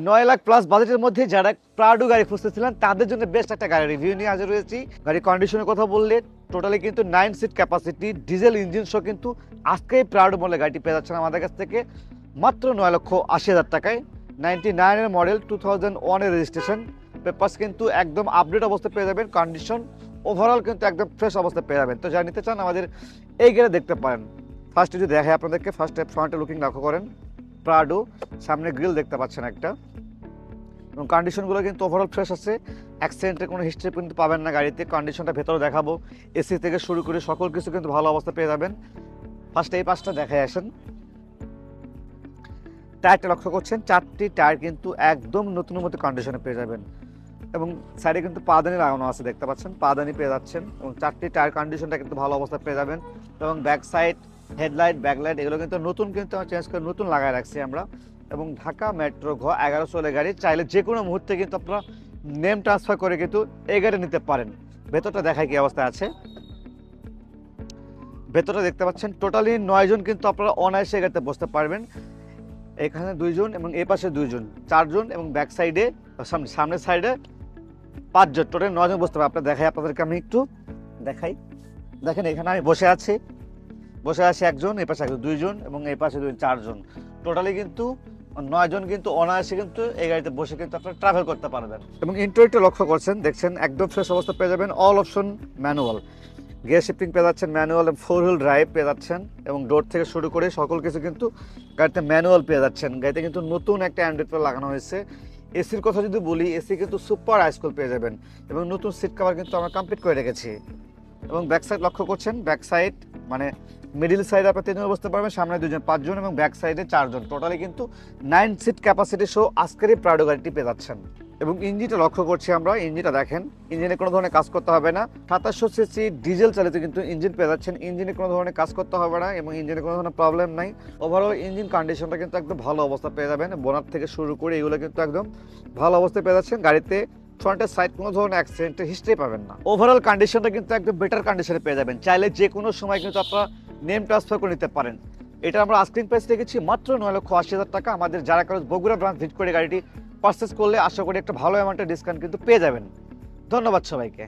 9 lakh plus বাজেটের মধ্যে যারা প্রাডো গাড়ি খুঁজতেছিলেন তাদের জন্য বেস্ট একটা গাড়ি রিভিউ নিয়ে হাজির হয়েছি। গাড়ির কন্ডিশনের কথা বললে টোটালি কিন্তু 9 সিট ক্যাপাসিটি ডিজেল ইঞ্জিন সহ কিন্তু আজকে প্রাডো মডেল গাড়িটি পেয়ে যাচ্ছেন আমাদের কাছ থেকে মাত্র 9,80,000 টাকায়। 99 এর মডেল, 2001 এর রেজিস্ট্রেশন, পেপারস কিন্তু একদম আপডেট অবস্থায় পেয়ে যাবেন। কন্ডিশন ওভারঅল কিন্তু একদম ফ্রেশ অবস্থায় পেয়ে যাবেন। তো যারা নিতে চান আমাদের এই গাড়ি দেখতে পারেন। ফার্স্টে যদি দেখায় আপনাদেরকে, ফার্স্টে ফ্রন্টে লুকিং লক্ষ্য করেন, প্রাডো, সামনে গ্রিল দেখতে পাচ্ছেন একটা, এবং কন্ডিশনগুলো কিন্তু ওভারঅল ফ্রেশ আছে। অ্যাক্সিডেন্টের কোনো হিস্ট্রি কিন্তু পাবেন না গাড়িতে। কন্ডিশনটা ভেতরে দেখাবো, এসি থেকে শুরু করে সকল কিছু কিন্তু ভালো অবস্থা পেয়ে যাবেন। ফার্স্টে এই পাশটা দেখায় আসেন। টায়ারটা লক্ষ্য করছেন, 4টি টায়ার কিন্তু একদম নতুন মতো কন্ডিশনে পেয়ে যাবেন, এবং সাইডে কিন্তু পাদানি লাগানো আছে দেখতে পাচ্ছেন, পাদানি পেয়ে যাচ্ছেন, এবং 4টি টায়ার কন্ডিশনটা কিন্তু ভালো অবস্থা পেয়ে যাবেন। এবং ব্যাক সাইড হেডলাইট, ব্যাকলাইট এগুলো কিন্তু নতুন কিন্তু চেঞ্জ করে নতুন লাগায় রাখছি আমরা। এবং ঢাকা মেট্রো ঘ 1116 গাড়ি, চাইলে যে কোনো মুহূর্তে কিন্তু আপনারা নেম ট্রান্সফার করে কিন্তু এই গাড়ি নিতে পারেন। ভেতরটা দেখায় কি অবস্থায় আছে। ভেতরটা দেখতে পাচ্ছেন টোটালি 9 জন কিন্তু আপনারা অনায়াসে গাড়িতে বসতে পারবেন। এখানে 2 জন এবং এই পাশে 2 জন, 4 জন, এবং ব্যাক সাইডে সামনের সাইডে 5 জন, টোটাল 9 জন বসতে পারবেন। দেখাই আপনাদেরকে, আমি একটু দেখাই। দেখেন এখানে আমি বসে আছি একজন, এই পাশে 2 জন, এবং এই পাশে 2 4 জন, টোটালি কিন্তু 9 জন কিন্তু অনায়াসে কিন্তু এই গাড়িতে বসে কিন্তু আপনারা ট্রাভেল করতে পারবেন। এবং ইন্টেরিয়রটা লক্ষ্য করছেন, দেখছেন একদম ফ্রেশ অবস্থা পেয়ে যাবেন। All option manual, gear shifting পেয়ে যাচ্ছেন ম্যানুয়াল, 4 হুইল ড্রাইভ পেয়ে যাচ্ছেন, এবং ডোর থেকে শুরু করে সকল কিছু কিন্তু গাড়িতে ম্যানুয়াল পেয়ে যাচ্ছেন। গাড়িতে কিন্তু নতুন একটা অ্যান্ড্রয়েড প্লে লাগানো হয়েছে। এসির কথা যদি বলি, এসি কিন্তু সুপার আইসকুল পেয়ে যাবেন, এবং নতুন সিট কভার কিন্তু আমরা কমপ্লিট করে রেখেছি। এবং ব্যাক সাইড লক্ষ্য করছেন, ব্যাক সাইড মানে মিডিল সাইডে আপনার 3 জন বসতে পারবেন, সামনে 2 জন 5 জন, এবং ব্যাক সাইডে 4 জন, টোটালি কিন্তু 9 সিট ক্যাপাসিটি সহ আজকের এই প্রাডো গাড়িটি পেয়ে যাচ্ছেন। এবং ইঞ্জিনটা লক্ষ্য করছি আমরা, ইঞ্জিনটা দেখেন, ইঞ্জিনে কোনো ধরনের কাজ করতে হবে না। 2700 সিসি ডিজেল চালিত কিন্তু ইঞ্জিন পেয়ে যাচ্ছেন, ইঞ্জিনে কোনো ধরনের কাজ করতে হবে না, এবং ইঞ্জিনে কোনো ধরনের প্রবলেম নাই। ওভারঅল ইঞ্জিন কন্ডিশনটা কিন্তু একদম ভালো অবস্থা পেয়ে যাবেন। বোনাট থেকে শুরু করে এগুলো কিন্তু একদম ভালো অবস্থায় পেয়ে যাচ্ছেন। গাড়িতে ফ্রন্টের সাইড কোনো ধরনের অ্যাক্সিডেন্টের হিস্ট্রি পাবেন না। ওভারঅল কন্ডিশনটা কিন্তু একদম বেটার কন্ডিশনে পেয়ে যাবেন। চাইলে যে কোনো সময় কিন্তু আপনারা নেম ট্রান্সফার করে নিতে পারেন। এটা আমরা আস্কিং প্রাইস রেখেছি মাত্র 9,80,000 টাকা। আমাদের যারা কারো বগুড়া ব্রাঞ্চ ভিজিট করে গাড়িটি পারচেস করলে আশা করি একটা ভালো অ্যামাউন্টের ডিসকাউন্ট কিন্তু পেয়ে যাবেন। ধন্যবাদ সবাইকে।